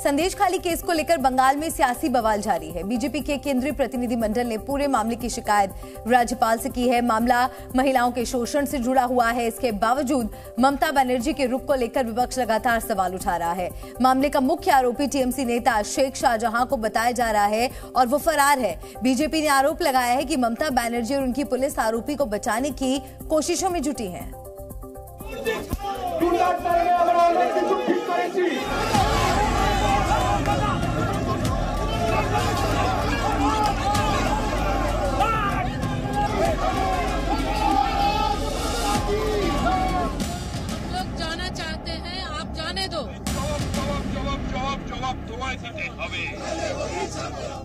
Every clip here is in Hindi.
संदेश खाली केस को लेकर बंगाल में सियासी बवाल जारी है। बीजेपी के केंद्रीय प्रतिनिधिमंडल ने पूरे मामले की शिकायत राज्यपाल से की है। मामला महिलाओं के शोषण से जुड़ा हुआ है। इसके बावजूद ममता बनर्जी के रुख को लेकर विपक्ष लगातार सवाल उठा रहा है। मामले का मुख्य आरोपी टीएमसी नेता शेख शाहजहां को बताया जा रहा है और वो फरार है। बीजेपी ने आरोप लगाया है कि ममता बनर्जी और उनकी पुलिस आरोपी को बचाने की कोशिशों में जुटी है।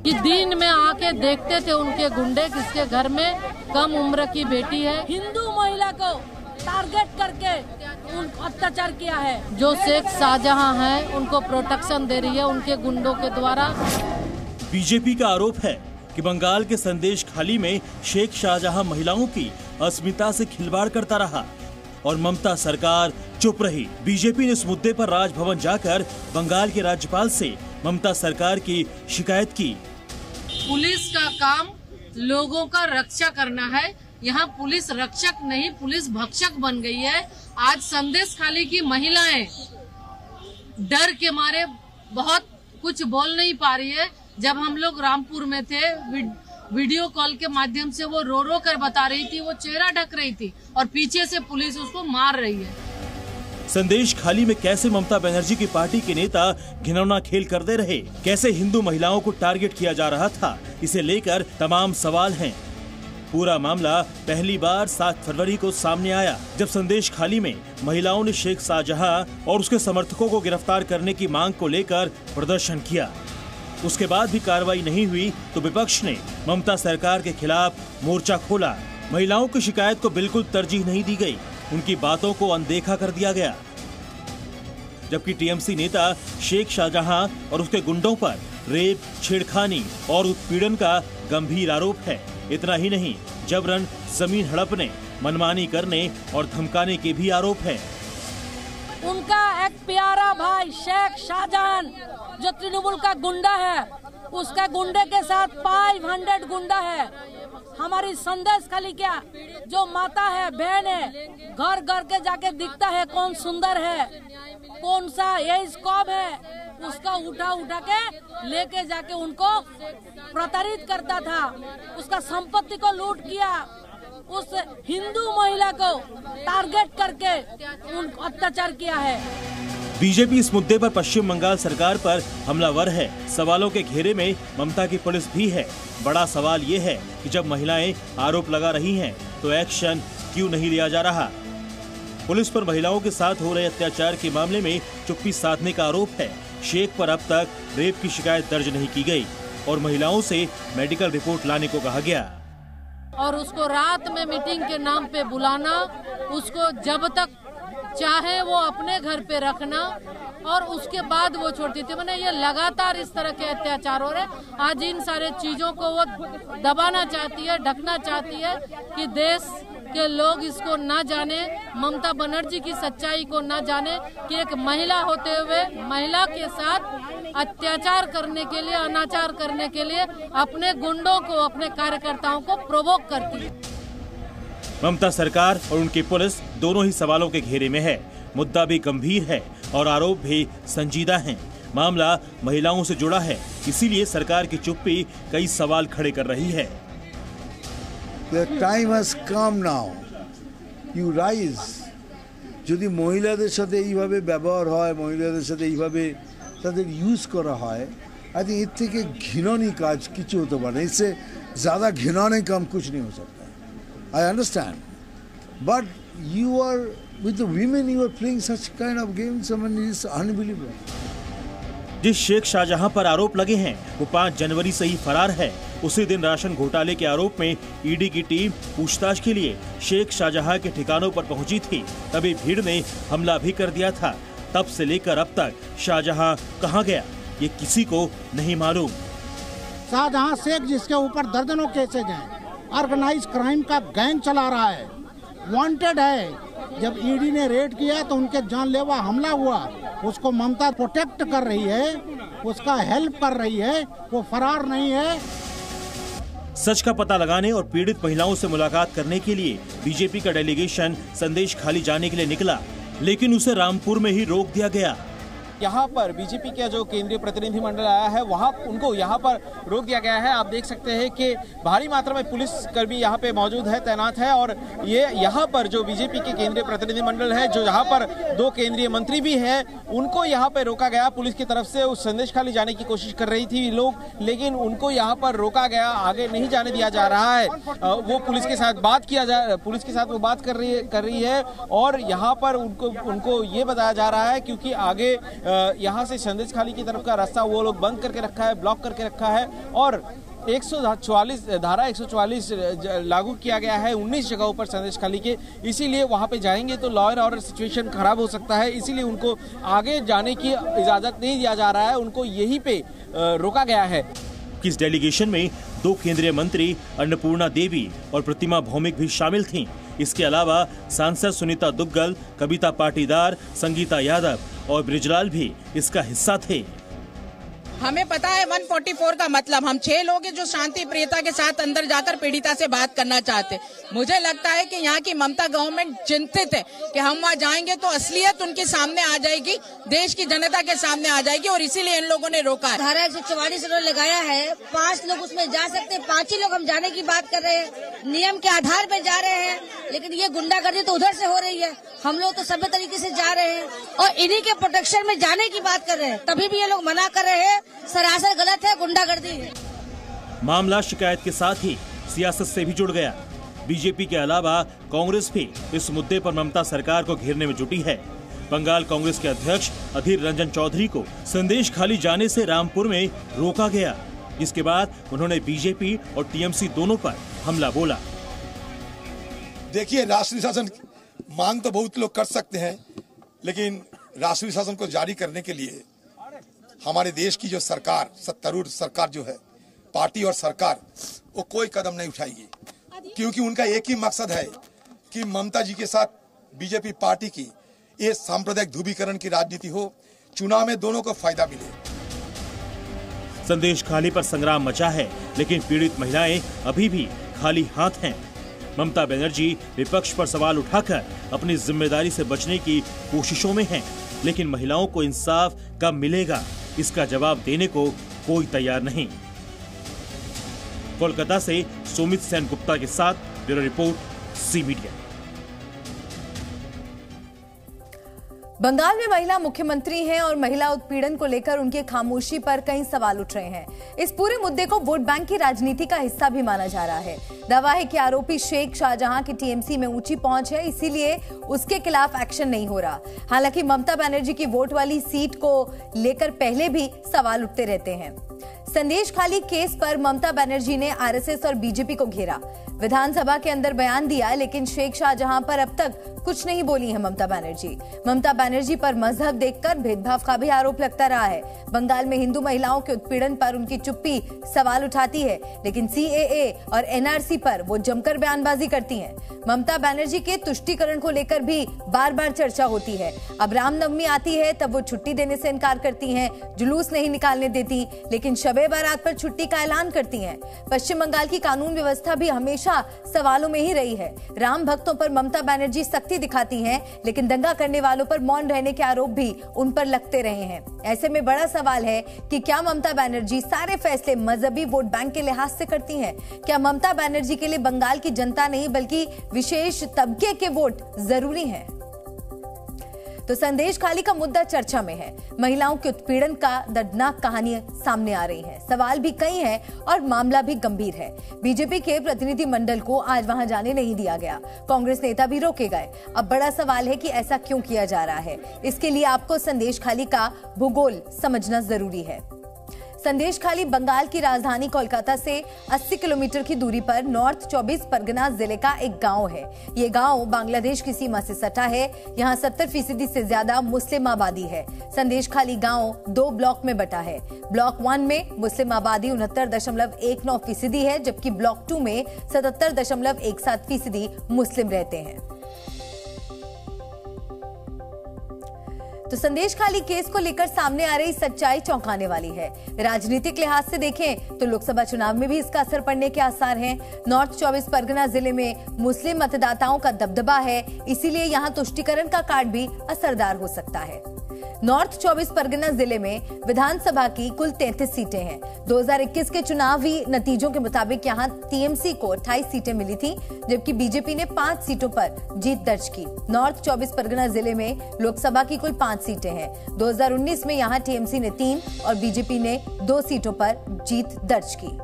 कि दिन में आके देखते थे उनके गुंडे किसके घर में कम उम्र की बेटी है, हिंदू महिला को टारगेट करके अत्याचार किया है। जो शेख शाहजहां है उनको प्रोटेक्शन दे रही है उनके गुंडों के द्वारा। बीजेपी का आरोप है कि बंगाल के संदेश खाली में शेख शाहजहां महिलाओं की अस्मिता से खिलवाड़ करता रहा और ममता सरकार चुप रही। बीजेपी ने इस मुद्दे पर राजभवन जाकर बंगाल के राज्यपाल से ममता सरकार की शिकायत की। पुलिस का काम लोगों का रक्षा करना है। यहाँ पुलिस रक्षक नहीं पुलिस भक्षक बन गई है। आज संदेश खाली की महिलाएं डर के मारे बहुत कुछ बोल नहीं पा रही है। जब हम लोग रामपुर में थे वीडियो कॉल के माध्यम से वो रो रो कर बता रही थी, वो चेहरा ढक रही थी और पीछे से पुलिस उसको मार रही है। संदेश खाली में कैसे ममता बनर्जी की पार्टी के नेता घिनौना खेल करते रहे, कैसे हिंदू महिलाओं को टारगेट किया जा रहा था, इसे लेकर तमाम सवाल हैं। पूरा मामला पहली बार 7 फरवरी को सामने आया जब संदेश खाली में महिलाओं ने शेख शाहजहां और उसके समर्थकों को गिरफ्तार करने की मांग को लेकर प्रदर्शन किया। उसके बाद भी कार्रवाई नहीं हुई तो विपक्ष ने ममता सरकार के खिलाफ मोर्चा खोला। महिलाओं की शिकायत को बिल्कुल तरजीह नहीं दी गई, उनकी बातों को अनदेखा कर दिया गया। जबकि टीएमसी नेता शेख शाहजहां और उसके गुंडों पर रेप, छेड़खानी और उत्पीड़न का गंभीर आरोप है। इतना ही नहीं, जबरन जमीन हड़पने, मनमानी करने और धमकाने के भी आरोप है। उनका एक प्यारा भाई शेख शाहजहां जो तृणमूल का गुंडा है, उसका गुंडे के साथ 500 गुंडा है। हमारी संदेश खाली क्या जो माता है, बहन है, घर घर के जाके दिखता है कौन सुंदर है, कौन सा एज कम है, उसका उठा के लेके जाके उनको प्रताड़ित करता था, उसका संपत्ति को लूट किया, उस हिंदू महिला को टारगेट करके उनको अत्याचार किया है। बीजेपी इस मुद्दे पर पश्चिम बंगाल सरकार पर हमलावर है। सवालों के घेरे में ममता की पुलिस भी है। बड़ा सवाल ये है कि जब महिलाएं आरोप लगा रही हैं तो एक्शन क्यों नहीं लिया जा रहा। पुलिस पर महिलाओं के साथ हो रहे अत्याचार के मामले में चुप्पी साधने का आरोप है। शेख पर अब तक रेप की शिकायत दर्ज नहीं की गई और महिलाओं से मेडिकल रिपोर्ट लाने को कहा गया और उसको रात में मीटिंग के नाम पे बुलाना, उसको जब तक चाहे वो अपने घर पे रखना और उसके बाद वो छोड़ती थी। मैंने ये लगातार इस तरह के अत्याचार हो रहे। आज इन सारे चीजों को वो दबाना चाहती है, ढकना चाहती है कि देश के लोग इसको ना जाने, ममता बनर्जी की सच्चाई को ना जाने कि एक महिला होते हुए महिला के साथ अत्याचार करने के लिए, अनाचार करने के लिए अपने गुंडों को, अपने कार्यकर्ताओं को प्रोवोक करती है। ममता सरकार और उनकी पुलिस दोनों ही सवालों के घेरे में है। मुद्दा भी गंभीर है और आरोप भी संजीदा हैं। मामला महिलाओं से जुड़ा है, इसीलिए सरकार की चुप्पी कई सवाल खड़े कर रही है। The time has come now. You rise. যদি মহিলাদের সাথে এইভাবে ব্যবহার হয়, মহিলাদের সাথে এইভাবে তাদের ইউজ করা হয়, I think এর থেকে ঘৃণনীয় কাজ কিছু হতে পারে। इससे ज़्यादा घिनौने काम कुछ नहीं हो सकता। I understand, but you are with the women. You are playing such kind of games. I mean, it's unbelievable. जिस शेख शाहजहां पर आरोप लगे हैं वो 5 जनवरी से ही फरार है। उसी दिन राशन घोटाले के आरोप में ईडी की टीम पूछताछ के लिए शेख शाहजहां के ठिकानों पर पहुंची थी। तभी भीड़ ने हमला भी कर दिया था। तब से लेकर अब तक शाहजहां कहां गया ये किसी को नहीं मालूम। शाहजहां शेख जिसके ऊपर दर्जनों केसेज हैं, ऑर्गेनाइज क्राइम का गैंग चला रहा है, वांटेड है। जब ईडी ने रेड किया तो उनके जानलेवा हमला हुआ, उसको ममता प्रोटेक्ट कर रही है। उसका हेल्प कर रही है, वो फरार नहीं है। सच का पता लगाने और पीड़ित महिलाओं से मुलाकात करने के लिए बीजेपी का डेलीगेशन संदेश खाली जाने के लिए निकला, लेकिन उसे रामपुर में ही रोक दिया गया। यहाँ पर बीजेपी का जो केंद्रीय प्रतिनिधि मंडल आया है वहाँ उनको यहाँ पर रोक दिया गया है। आप देख सकते हैं कि भारी मात्रा में पुलिस कर्मी यहाँ पे मौजूद है, तैनात है। और ये यहाँ पर जो बीजेपी के केंद्रीय प्रतिनिधि मंडल है, जो यहाँ पर 2 केंद्रीय मंत्री भी हैं, उनको यहाँ पे रोका गया पुलिस की तरफ से। उस संदेश खाली जाने की कोशिश कर रही थी लोग, लेकिन उनको यहाँ पर रोका गया, आगे नहीं जाने दिया जा रहा है। वो पुलिस के साथ वो बात कर रही है और यहाँ पर उनको ये बताया जा रहा है क्योंकि आगे यहाँ से संदेश खाली की तरफ का रास्ता वो लोग बंद करके रखा है, ब्लॉक करके रखा है। और धारा 144 लागू किया गया है 19 जगहों पर संदेश खाली के, इसीलिए वहाँ पे जाएंगे तो लॉ एंड ऑर्डर सिचुएशन खराब हो सकता है। इसीलिए उनको आगे जाने की इजाजत नहीं दिया जा रहा है, उनको यहीं पे रोका गया है। इस डेलीगेशन में 2 केंद्रीय मंत्री अन्नपूर्णा देवी और प्रतिमा भौमिक भी शामिल थीं। इसके अलावा सांसद सुनीता दुग्गल, कविता पाटीदार, संगीता यादव और ब्रिजलाल भी इसका हिस्सा थे। हमें पता है 144 का मतलब, हम 6 लोग हैं जो शांति प्रियता के साथ अंदर जाकर पीड़िता से बात करना चाहते। मुझे लगता है कि यहाँ की ममता गवर्नमेंट चिंतित है कि हम वहाँ जाएंगे तो असलियत उनके सामने आ जाएगी, देश की जनता के सामने आ जाएगी, और इसीलिए इन लोगों ने रोका है। धारा 144 लगाया है, 5 लोग उसमें जा सकते हैं, 5 ही लोग हम जाने की बात कर रहे हैं, नियम के आधार पर जा रहे हैं। लेकिन ये गुंडागर्दी तो उधर से हो रही है, हम लोग तो सभ्य तरीके से जा रहे हैं और इन्हीं के प्रोटेक्शन में जाने की बात कर रहे हैं, तभी भी ये लोग मना कर रहे हैं। सरासर गलत है, गुंडागर्दी है। मामला शिकायत के साथ ही सियासत से भी जुड़ गया। बीजेपी के अलावा कांग्रेस भी इस मुद्दे पर ममता सरकार को घेरने में जुटी है। बंगाल कांग्रेस के अध्यक्ष अधीर रंजन चौधरी को संदेश खाली जाने से रामपुर में रोका गया, जिसके बाद उन्होंने बीजेपी और टीएमसी दोनों पर हमला बोला। देखिए, राष्ट्रीय शासन मांग तो बहुत लोग कर सकते हैं, लेकिन राष्ट्रीय शासन को जारी करने के लिए हमारे देश की जो सरकार, सत्तारूढ़ सरकार जो है, पार्टी और सरकार, वो कोई कदम नहीं उठाएगी, क्योंकि उनका एक ही मकसद है कि ममता जी के साथ बीजेपी पार्टी की ये सांप्रदायिक ध्रुवीकरण की राजनीति हो, चुनाव में दोनों को फायदा मिले। संदेश खाली पर संग्राम मचा है, लेकिन पीड़ित महिलाएं अभी भी खाली हाथ हैं। ममता बनर्जी विपक्ष पर सवाल उठाकर अपनी जिम्मेदारी से बचने की कोशिशों में हैं, लेकिन महिलाओं को इंसाफ कब मिलेगा, इसका जवाब देने को कोई तैयार नहीं। कोलकाता से सुमित सेन गुप्ता के साथ bureau report, C media. Bengal में महिला मुख्यमंत्री हैं और महिला उत्पीड़न को लेकर उनकी खामोशी पर कई सवाल उठ रहे हैं। इस पूरे मुद्दे को वोट बैंक की राजनीति का हिस्सा भी माना जा रहा है। दावा है कि आरोपी शेख शाहजहां की टीएमसी में ऊंची पहुंच है, इसीलिए उसके खिलाफ एक्शन नहीं हो रहा। हालांकि ममता बनर्जी की वोट वाली सीट को लेकर पहले भी सवाल उठते रहते हैं। संदेश खाली केस पर ममता बनर्जी ने आरएसएस और बीजेपी को घेरा, विधानसभा के अंदर बयान दिया, लेकिन शेख शाहजहां पर अब तक कुछ नहीं बोली है ममता बनर्जी। ममता बनर्जी पर मजहब देखकर भेदभाव का भी आरोप लगता रहा है। बंगाल में हिंदू महिलाओं के उत्पीड़न पर उनकी चुप्पी सवाल उठाती है, लेकिन सीएए और एनआरसी पर वो जमकर बयानबाजी करती हैं। ममता बनर्जी के तुष्टीकरण को लेकर भी बार बार चर्चा होती है। अब रामनवमी आती है तब वो छुट्टी देने से इनकार करती हैं, जुलूस नहीं निकालने देती, लेकिन शबे बारात पर छुट्टी का ऐलान करती हैं। पश्चिम बंगाल की कानून व्यवस्था भी हमेशा सवालों में ही रही है। राम भक्तों पर ममता बनर्जी सख्ती दिखाती हैं, लेकिन दंगा करने वालों पर मौन रहने के आरोप भी उन पर लगते रहे हैं। ऐसे में बड़ा सवाल है कि क्या ममता बनर्जी सारे फैसले मजहबी वोट बैंक के लिहाज से करती हैं? क्या ममता बनर्जी के लिए बंगाल की जनता नहीं बल्कि विशेष तबके के वोट जरूरी हैं? तो संदेश खाली का मुद्दा चर्चा में है। महिलाओं के उत्पीड़न का दर्दनाक कहानी सामने आ रही है। सवाल भी कई हैं और मामला भी गंभीर है। बीजेपी के प्रतिनिधि मंडल को आज वहां जाने नहीं दिया गया, कांग्रेस नेता भी रोके गए। अब बड़ा सवाल है कि ऐसा क्यों किया जा रहा है। इसके लिए आपको संदेश खाली का भूगोल समझना जरूरी है। संदेश खाली बंगाल की राजधानी कोलकाता से 80 किलोमीटर की दूरी पर नॉर्थ 24 परगना जिले का एक गांव है। ये गांव बांग्लादेश की सीमा से सटा है। यहाँ 70% से ज्यादा मुस्लिम आबादी है। संदेश खाली गांव 2 ब्लॉक में बटा है। ब्लॉक 1 में मुस्लिम आबादी 69.19% है, जबकि ब्लॉक 2 में 77.17% मुस्लिम रहते हैं। तो संदेशखाली केस को लेकर सामने आ रही सच्चाई चौंकाने वाली है। राजनीतिक लिहाज से देखें तो लोकसभा चुनाव में भी इसका असर पड़ने के आसार हैं। नॉर्थ 24 परगना जिले में मुस्लिम मतदाताओं का दबदबा है, इसीलिए यहां तुष्टीकरण का कार्ड भी असरदार हो सकता है। नॉर्थ 24 परगना जिले में विधानसभा की कुल 33 सीटें हैं। 2021 के चुनावी नतीजों के मुताबिक यहां टीएमसी को 28 सीटें मिली थी, जबकि बीजेपी ने 5 सीटों पर जीत दर्ज की। नॉर्थ 24 परगना जिले में लोकसभा की कुल 5 सीटें हैं। 2019 में यहां टीएमसी ने 3 और बीजेपी ने 2 सीटों पर जीत दर्ज की।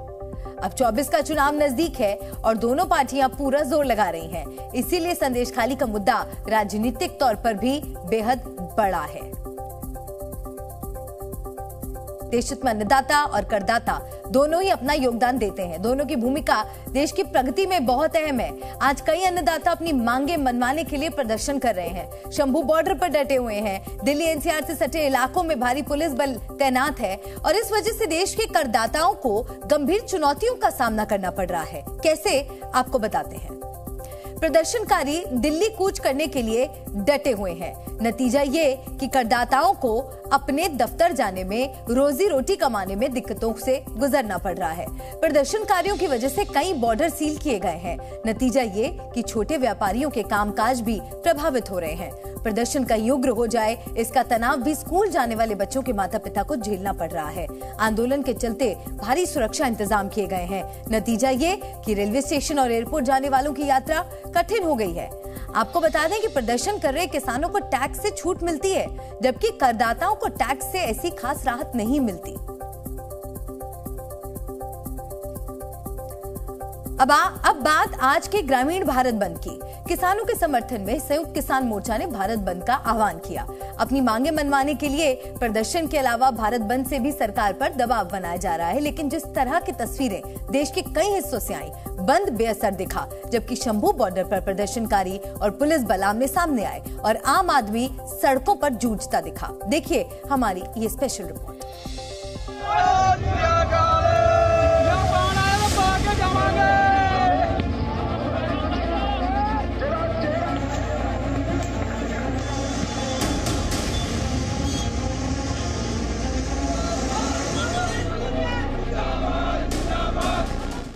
अब 24 का चुनाव नजदीक है और दोनों पार्टियां पूरा जोर लगा रही हैं। इसीलिए संदेशखाली का मुद्दा राजनीतिक तौर पर भी बेहद बड़ा है। देशहित में अन्नदाता और करदाता दोनों ही अपना योगदान देते हैं। दोनों की भूमिका देश की प्रगति में बहुत अहम है। आज कई अन्नदाता अपनी मांगे मनवाने के लिए प्रदर्शन कर रहे हैं। शंभू बॉर्डर पर डटे हुए हैं। दिल्ली एनसीआर से सटे इलाकों में भारी पुलिस बल तैनात है और इस वजह से देश के करदाताओं को गंभीर चुनौतियों का सामना करना पड़ रहा है। कैसे, आपको बताते हैं। प्रदर्शनकारी दिल्ली कूच करने के लिए डटे हुए हैं। नतीजा ये कि करदाताओं को अपने दफ्तर जाने में, रोजी रोटी कमाने में दिक्कतों से गुजरना पड़ रहा है। प्रदर्शनकारियों की वजह से कई बॉर्डर सील किए गए हैं। नतीजा ये कि छोटे व्यापारियों के कामकाज भी प्रभावित हो रहे हैं। प्रदर्शन कहीं उग्र हो जाए, इसका तनाव भी स्कूल जाने वाले बच्चों के माता पिता को झेलना पड़ रहा है। आंदोलन के चलते भारी सुरक्षा इंतजाम किए गए हैं। नतीजा ये कि रेलवे स्टेशन और एयरपोर्ट जाने वालों की यात्रा कठिन हो गई है। आपको बता दें कि प्रदर्शन कर रहे किसानों को टैक्स से छूट मिलती है, जबकि करदाताओं को टैक्स से ऐसी खास राहत नहीं मिलती। अब बात आज के ग्रामीण भारत बंद की। किसानों के समर्थन में संयुक्त किसान मोर्चा ने भारत बंद का आह्वान किया। अपनी मांगे मनवाने के लिए प्रदर्शन के अलावा भारत बंद से भी सरकार पर दबाव बनाया जा रहा है, लेकिन जिस तरह की तस्वीरें देश के कई हिस्सों से आई, बंद बेअसर दिखा। जबकि शंभू बॉर्डर पर प्रदर्शनकारी और पुलिस बल आमने सामने आए और आम आदमी सड़कों पर जूझता दिखा। देखिए हमारी ये स्पेशल रिपोर्ट।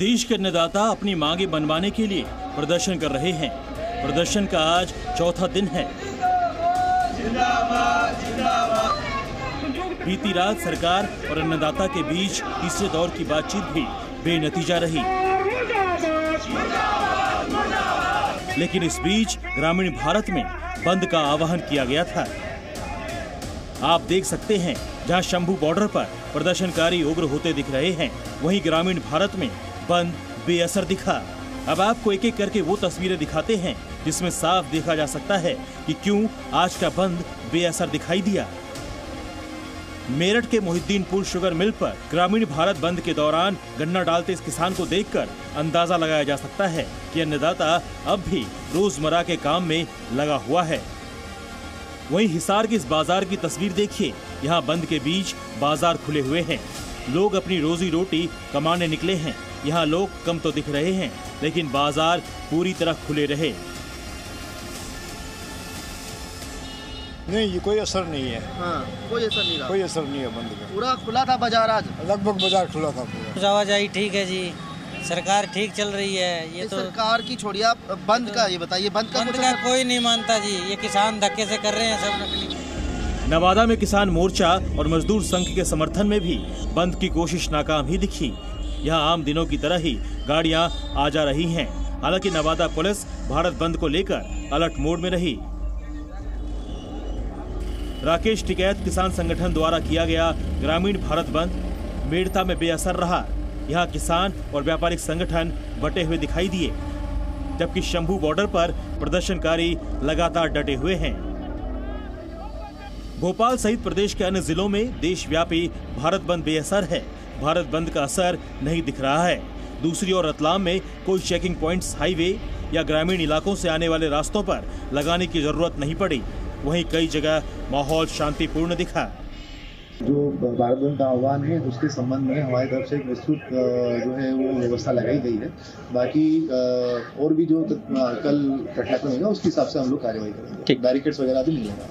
देश के अन्नदाता अपनी मांगे मनवाने के लिए प्रदर्शन कर रहे हैं। प्रदर्शन का आज चौथा दिन है। बीती रात सरकार और अन्नदाता के बीच तीसरे दौर की बातचीत भी बेनतीजा रही। लेकिन इस बीच ग्रामीण भारत में बंद का आह्वान किया गया था। आप देख सकते हैं, जहां शंभू बॉर्डर पर प्रदर्शनकारी उग्र होते दिख रहे हैं, वहीं ग्रामीण भारत में बंद बेअसर दिखा। अब आपको एक एक करके वो तस्वीरें दिखाते हैं जिसमें साफ देखा जा सकता है कि क्यों आज का बंद बेअसर दिखाई दिया। मेरठ के मोहिद्दीनपुर शुगर मिल पर ग्रामीण भारत बंद के दौरान गन्ना डालते इस किसान को देखकर अंदाजा लगाया जा सकता है कि अन्नदाता अब भी रोजमर्रा के काम में लगा हुआ है। वहीं हिसार के इस बाजार की तस्वीर देखिए। यहाँ बंद के बीच बाजार खुले हुए हैं। लोग अपनी रोजी रोटी कमाने निकले हैं। यहाँ लोग कम तो दिख रहे हैं, लेकिन बाजार पूरी तरह खुले रहे। नहीं, ये कोई असर नहीं है। हाँ, कोई असर नहीं रहा। कोई असर नहीं है बंद का। पूरा खुला था बाजार आज? लगभग बाजार खुला था पूरा। आवाजाही ठीक है जी, सरकार ठीक चल रही है। ये तो सरकार की छोड़िए, आप बंद का ये बताइए। बंद का कोई नहीं मानता जी। ये किसान धक्के से कर रहे हैं सब नकली। नवादा में किसान मोर्चा और मजदूर संघ के समर्थन में भी बंद की कोशिश नाकाम ही दिखी। यहाँ आम दिनों की तरह ही गाड़ियां आ जा रही हैं। हालांकि नवादा पुलिस भारत बंद को लेकर अलर्ट मोड में रही। राकेश टिकैत किसान संगठन द्वारा किया गया ग्रामीण भारत बंद मेड़ता में बेअसर रहा। यहाँ किसान और व्यापारिक संगठन बटे हुए दिखाई दिए, जबकि शंभू बॉर्डर पर प्रदर्शनकारी लगातार डटे हुए हैं। भोपाल सहित प्रदेश के अन्य जिलों में देशव्यापी भारत बंद बेअसर है। भारत बंद का असर नहीं दिख रहा है। दूसरी ओर रतलाम में कोई चेकिंग पॉइंट्स हाईवे या ग्रामीण इलाकों से आने वाले रास्तों पर लगाने की जरूरत नहीं पड़ी। वहीं कई जगह माहौल शांतिपूर्ण दिखा। जो भारत बंद का आह्वान है उसके संबंध में हमारी तरफ से एक विस्तृत जो है वो व्यवस्था लगाई गई है। बाकी और भी जो कल घटनाक्रम होगा उसके हिसाब से हम लोग कार्रवाई करेंगे। बैरिकेड्स वगैरह भी मिलेगा।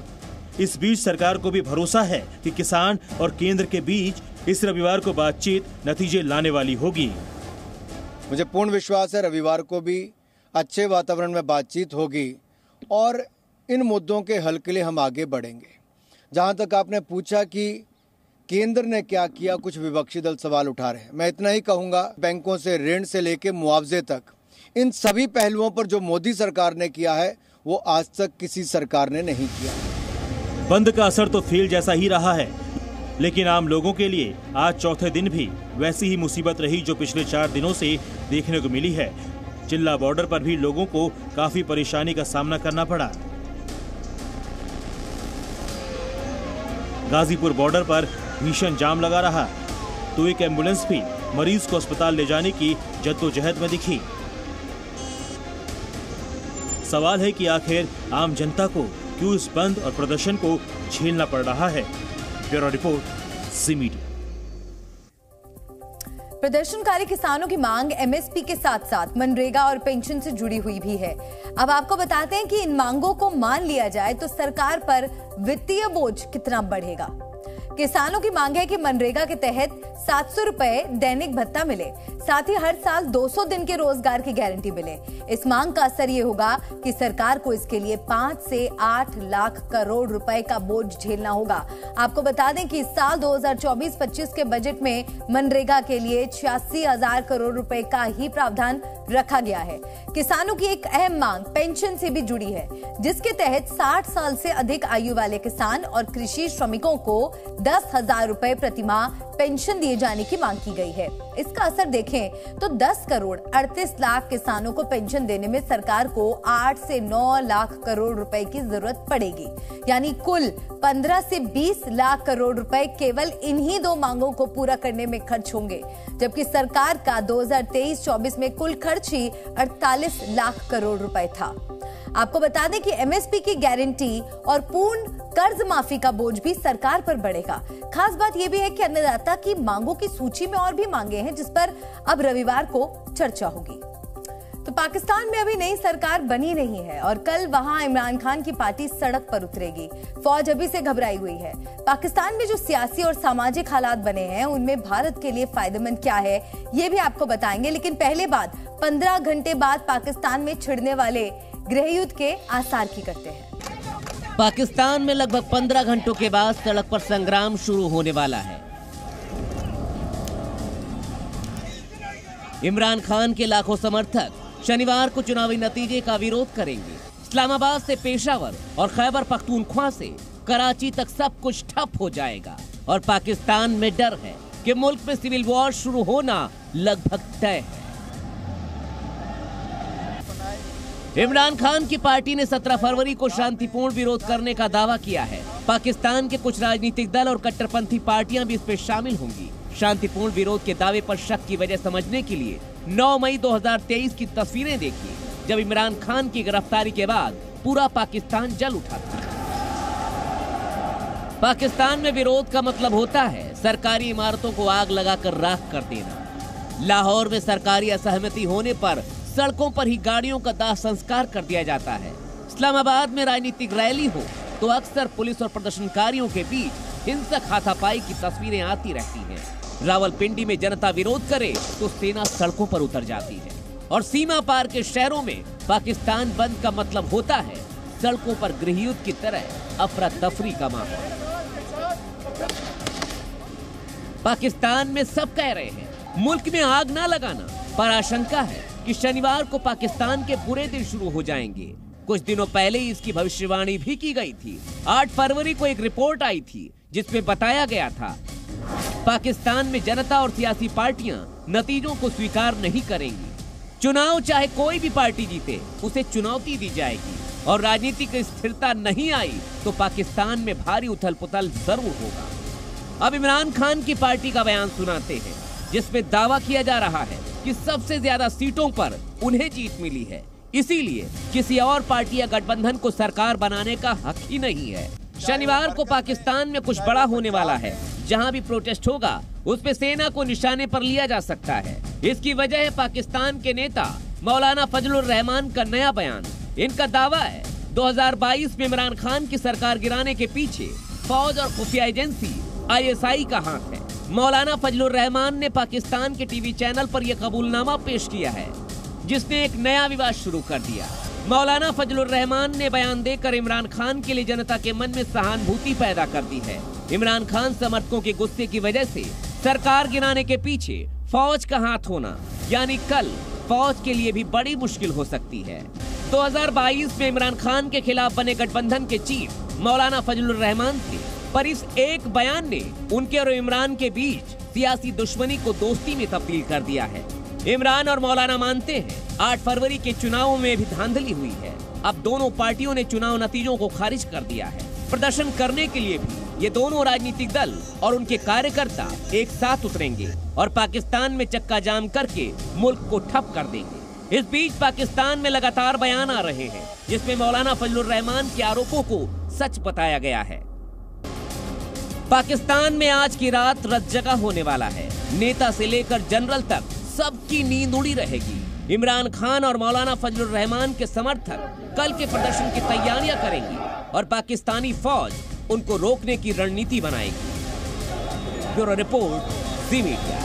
इस बीच सरकार को भी भरोसा है कि किसान और केंद्र के बीच इस रविवार को बातचीत नतीजे लाने वाली होगी। मुझे पूर्ण विश्वास है रविवार को भी अच्छे वातावरण में बातचीत होगी और इन मुद्दों के हल के लिए हम आगे बढ़ेंगे। जहां तक आपने पूछा कि केंद्र ने क्या किया, कुछ विपक्षी दल सवाल उठा रहे हैं। मैं इतना ही कहूंगा, बैंकों से ऋण से लेकर मुआवजे तक, इन सभी पहलुओं पर जो मोदी सरकार ने किया है वो आज तक किसी सरकार ने नहीं किया। बंद का असर तो फेल जैसा ही रहा है, लेकिन आम लोगों के लिए आज चौथे दिन भी वैसी ही मुसीबत रही जो पिछले 4 दिनों से देखने को मिली है। चिल्ला बॉर्डर पर भी लोगों को काफी परेशानी का सामना करना पड़ा। गाजीपुर बॉर्डर पर भीषण जाम लगा रहा, तो एक एम्बुलेंस भी मरीज को अस्पताल ले जाने की जद्दोजहद में दिखी। सवाल है कि आखिर आम जनता को क्यों इस बंद और प्रदर्शन को झेलना पड़ रहा है। ब्यूरो रिपोर्ट, ज़ी मीडिया। प्रदर्शनकारी किसानों की मांग एमएसपी के साथ साथ मनरेगा और पेंशन से जुड़ी हुई भी है। अब आपको बताते हैं कि इन मांगों को मान लिया जाए तो सरकार पर वित्तीय बोझ कितना बढ़ेगा। किसानों की मांग है कि मनरेगा के तहत 700 रुपए दैनिक भत्ता मिले, साथ ही हर साल 200 दिन के रोजगार की गारंटी मिले। इस मांग का असर ये होगा कि सरकार को इसके लिए 5 से 8 लाख करोड़ रुपए का बोझ झेलना होगा। आपको बता दें कि इस साल 2024-25 के बजट में मनरेगा के लिए 86,000 करोड़ रुपए का ही प्रावधान रखा गया है। किसानों की एक अहम मांग पेंशन से भी जुड़ी है, जिसके तहत 60 साल से अधिक आयु वाले किसान और कृषि श्रमिकों को 10,000 रुपए प्रति माह पेंशन दिए जाने की मांग की गई है। इसका असर देखें तो 10 करोड़ 38 लाख किसानों को पेंशन देने में सरकार को 8 से 9 लाख करोड़ रुपए की जरूरत पड़ेगी, यानी कुल 15 से 20 लाख करोड़ रुपए केवल इन्हीं 2 मांगों को पूरा करने में खर्च होंगे, जबकि सरकार का 2023-24 में कुल खर्च ही 48 लाख करोड़ रुपए था। आपको बता दें कि एमएसपी की गारंटी और पूर्ण कर्ज माफी का बोझ भी सरकार पर बढ़ेगा। खास बात यह भी है कि अन्नदाता की मांगों की सूची में और भी मांगे हैं, जिस पर अब रविवार को चर्चा होगी। तो पाकिस्तान में अभी नई सरकार बनी नहीं है और कल वहां इमरान खान की पार्टी सड़क पर उतरेगी। फौज अभी से घबराई हुई है। पाकिस्तान में जो सियासी और सामाजिक हालात बने हैं उनमें भारत के लिए फायदेमंद क्या है ये भी आपको बताएंगे, लेकिन पहले बात 15 घंटे बाद पाकिस्तान में छिड़ने वाले गृहयुद्ध के आसार की करते हैं। पाकिस्तान में लगभग 15 घंटों के बाद सड़क पर संग्राम शुरू होने वाला है। इमरान खान के लाखों समर्थक शनिवार को चुनावी नतीजे का विरोध करेंगे। इस्लामाबाद से पेशावर और खैबर पख्तूनख्वा से कराची तक सब कुछ ठप हो जाएगा और पाकिस्तान में डर है कि मुल्क में सिविल वॉर शुरू होना लगभग तय है। इमरान खान की पार्टी ने 17 फरवरी को शांतिपूर्ण विरोध करने का दावा किया है। पाकिस्तान के कुछ राजनीतिक दल और कट्टरपंथी पार्टियां भी इसमें शामिल होंगी। शांतिपूर्ण विरोध के दावे पर शक की वजह समझने के लिए 9 मई 2023 की तस्वीरें देखिए, जब इमरान खान की गिरफ्तारी के बाद पूरा पाकिस्तान जल उठा था। पाकिस्तान में विरोध का मतलब होता है सरकारी इमारतों को आग लगाकर राख कर देना। लाहौर में सरकारी असहमति होने पर सड़कों पर ही गाड़ियों का दाह संस्कार कर दिया जाता है। इस्लामाबाद में राजनीतिक रैली हो तो अक्सर पुलिस और प्रदर्शनकारियों के बीच हिंसक हाथापाई की तस्वीरें आती रहती हैं। रावलपिंडी में जनता विरोध करे तो सेना सड़कों पर उतर जाती है और सीमा पार के शहरों में पाकिस्तान बंद का मतलब होता है सड़कों पर गृहयुद्ध की तरह अफरा तफरी का माहौल। पाकिस्तान में सब कह रहे हैं मुल्क में आग ना लगाना, पर आशंका है कि शनिवार को पाकिस्तान के बुरे दिन शुरू हो जाएंगे। कुछ दिनों पहले ही इसकी भविष्यवाणी भी की गई थी। 8 फरवरी को एक रिपोर्ट आई थी जिसमें बताया गया था पाकिस्तान में जनता और सियासी पार्टियां नतीजों को स्वीकार नहीं करेंगी। चुनाव चाहे कोई भी पार्टी जीते उसे चुनौती दी जाएगी और राजनीतिक स्थिरता नहीं आई तो पाकिस्तान में भारी उथल पुथल जरूर होगा। अब इमरान खान की पार्टी का बयान सुनाते हैं जिसमें दावा किया जा रहा है कि सबसे ज्यादा सीटों पर उन्हें जीत मिली है, इसीलिए किसी और पार्टी या गठबंधन को सरकार बनाने का हक ही नहीं है। शनिवार को पाकिस्तान में कुछ बड़ा होने वाला है। जहां भी प्रोटेस्ट होगा उसमें सेना को निशाने पर लिया जा सकता है। इसकी वजह है पाकिस्तान के नेता मौलाना फजलुर रहमान का नया बयान। इनका दावा है 2022 में इमरान खान की सरकार गिराने के पीछे फौज और खुफिया एजेंसी ISI का हाथ है। मौलाना फजलुर रहमान ने पाकिस्तान के टीवी चैनल पर यह कबूलनामा पेश किया है, जिसने एक नया विवाद शुरू कर दिया। मौलाना फजलुर रहमान ने बयान देकर इमरान खान के लिए जनता के मन में सहानुभूति पैदा कर दी है। इमरान खान समर्थकों के गुस्से की वजह से सरकार गिराने के पीछे फौज का हाथ होना, यानी कल फौज के लिए भी बड़ी मुश्किल हो सकती है। 2022 में इमरान खान के खिलाफ बने गठबंधन के चीफ मौलाना फजलुर रहमान थे, पर इस एक बयान ने उनके और इमरान के बीच सियासी दुश्मनी को दोस्ती में तब्दील कर दिया है। इमरान और मौलाना मानते हैं 8 फरवरी के चुनावों में भी धांधली हुई है। अब दोनों पार्टियों ने चुनाव नतीजों को खारिज कर दिया है। प्रदर्शन करने के लिए भी ये दोनों राजनीतिक दल और उनके कार्यकर्ता एक साथ उतरेंगे और पाकिस्तान में चक्का जाम करके मुल्क को ठप कर देंगे। इस बीच पाकिस्तान में लगातार बयान आ रहे हैं, जिसमें मौलाना फजलुर रहमान के आरोपों को सच बताया गया है। पाकिस्तान में आज की रात रत जगह होने वाला है। नेता से लेकर जनरल तक सबकी नींद उड़ी रहेगी। इमरान खान और मौलाना फजलुर रहमान के समर्थक कल के प्रदर्शन की तैयारियां करेंगी और पाकिस्तानी फौज उनको रोकने की रणनीति बनाएगी। ब्यूरो रिपोर्ट, जी मीडिया।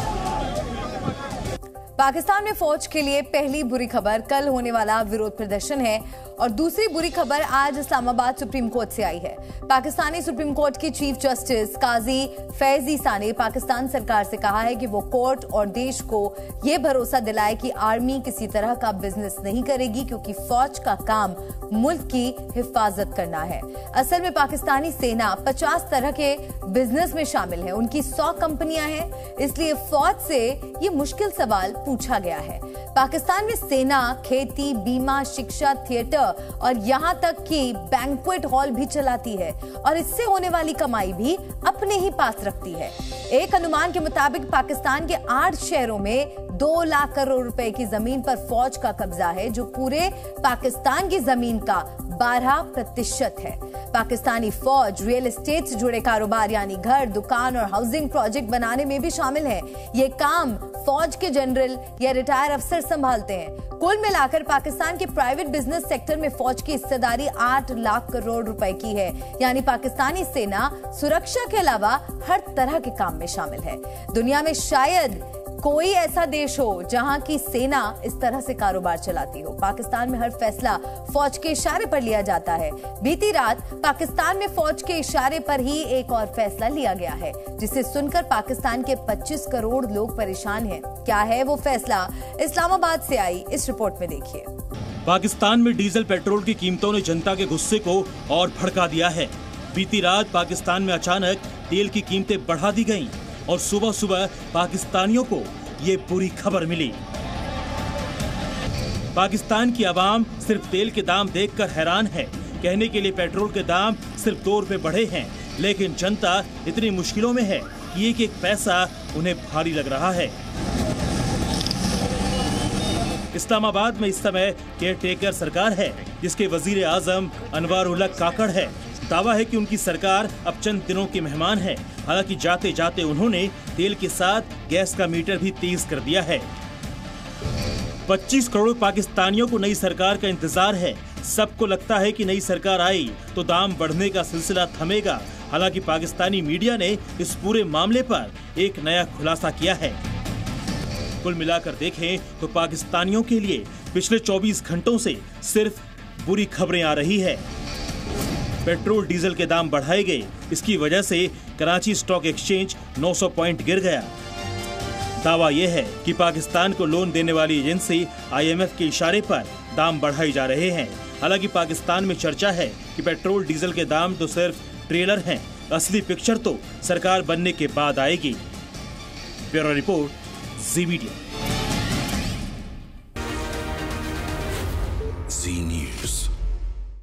पाकिस्तान में फौज के लिए पहली बुरी खबर कल होने वाला विरोध प्रदर्शन है और दूसरी बुरी खबर आज इस्लामाबाद सुप्रीम कोर्ट से आई है। पाकिस्तानी सुप्रीम कोर्ट की चीफ जस्टिस काजी फैज ईसा ने पाकिस्तान सरकार से कहा है कि वो कोर्ट और देश को ये भरोसा दिलाए कि आर्मी किसी तरह का बिजनेस नहीं करेगी, क्योंकि फौज का काम मुल्क की हिफाजत करना है। असल में पाकिस्तानी सेना 50 तरह के बिजनेस में शामिल है, उनकी 100 कंपनियां हैं, इसलिए फौज से ये मुश्किल सवाल पूछा गया है। पाकिस्तान में सेना खेती, बीमा, शिक्षा, थिएटर और यहां तक कि बैंक्वेट हॉल भी चलाती है और इससे होने वाली कमाई भी अपने ही पास रखती है। एक अनुमान के मुताबिक पाकिस्तान के 8 शहरों में 2 लाख करोड़ रुपए की जमीन पर फौज का कब्जा है, जो पूरे पाकिस्तान की जमीन का 12% है। पाकिस्तानी फौज रियल एस्टेट से जुड़े कारोबार यानी घर, दुकान और हाउसिंग प्रोजेक्ट बनाने में भी शामिल है। ये काम फौज के जनरल या रिटायर अफसर संभालते हैं। कुल मिलाकर पाकिस्तान के प्राइवेट बिजनेस सेक्टर में फौज की हिस्सेदारी 8 लाख करोड़ रुपए की है, यानी पाकिस्तानी सेना सुरक्षा के अलावा हर तरह के काम में शामिल है। दुनिया में शायद कोई ऐसा देश हो जहां की सेना इस तरह से कारोबार चलाती हो। पाकिस्तान में हर फैसला फौज के इशारे पर लिया जाता है। बीती रात पाकिस्तान में फौज के इशारे पर ही एक और फैसला लिया गया है, जिसे सुनकर पाकिस्तान के 25 करोड़ लोग परेशान हैं। क्या है वो फैसला? इस्लामाबाद से आई इस रिपोर्ट में देखिए। पाकिस्तान में डीजल पेट्रोल की कीमतों ने जनता के गुस्से को और भड़का दिया है। बीती रात पाकिस्तान में अचानक तेल की कीमतें बढ़ा दी गईं और सुबह सुबह पाकिस्तानियों को ये बुरी खबर मिली। पाकिस्तान की आवाम सिर्फ तेल के दाम देखकर हैरान है। कहने के लिए पेट्रोल के दाम सिर्फ 2 रुपए बढ़े हैं, लेकिन जनता इतनी मुश्किलों में है कि एक एक पैसा उन्हें भारी लग रहा है। इस्लामाबाद में इस समय केयरटेकर सरकार है, जिसके वजीर आजम अनवारुल हक काकड़ है। दावा है कि उनकी सरकार अब चंद दिनों की मेहमान है। हालांकि जाते जाते उन्होंने तेल के साथ गैस का मीटर भी तेज कर दिया है। 25 करोड़ पाकिस्तानियों को नई सरकार का इंतजार है। सबको लगता है कि नई सरकार आई तो दाम बढ़ने का सिलसिला थमेगा। हालांकि पाकिस्तानी मीडिया ने इस पूरे मामले पर एक नया खुलासा किया है। कुल मिलाकर देखें तो पाकिस्तानियों के लिए पिछले 24 घंटों से सिर्फ बुरी खबरें आ रही है। पेट्रोल डीजल के दाम बढ़ाए गए, इसकी वजह से कराची स्टॉक एक्सचेंज 900 पॉइंट गिर गया। दावा यह है कि पाकिस्तान को लोन देने वाली एजेंसी IMF के इशारे पर दाम बढ़ाए जा रहे हैं। हालांकि पाकिस्तान में चर्चा है कि पेट्रोल डीजल के दाम तो सिर्फ ट्रेलर हैं, असली पिक्चर तो सरकार बनने के बाद आएगी। ब्यूरो रिपोर्ट, जी मीडिया। जी न्यूज़।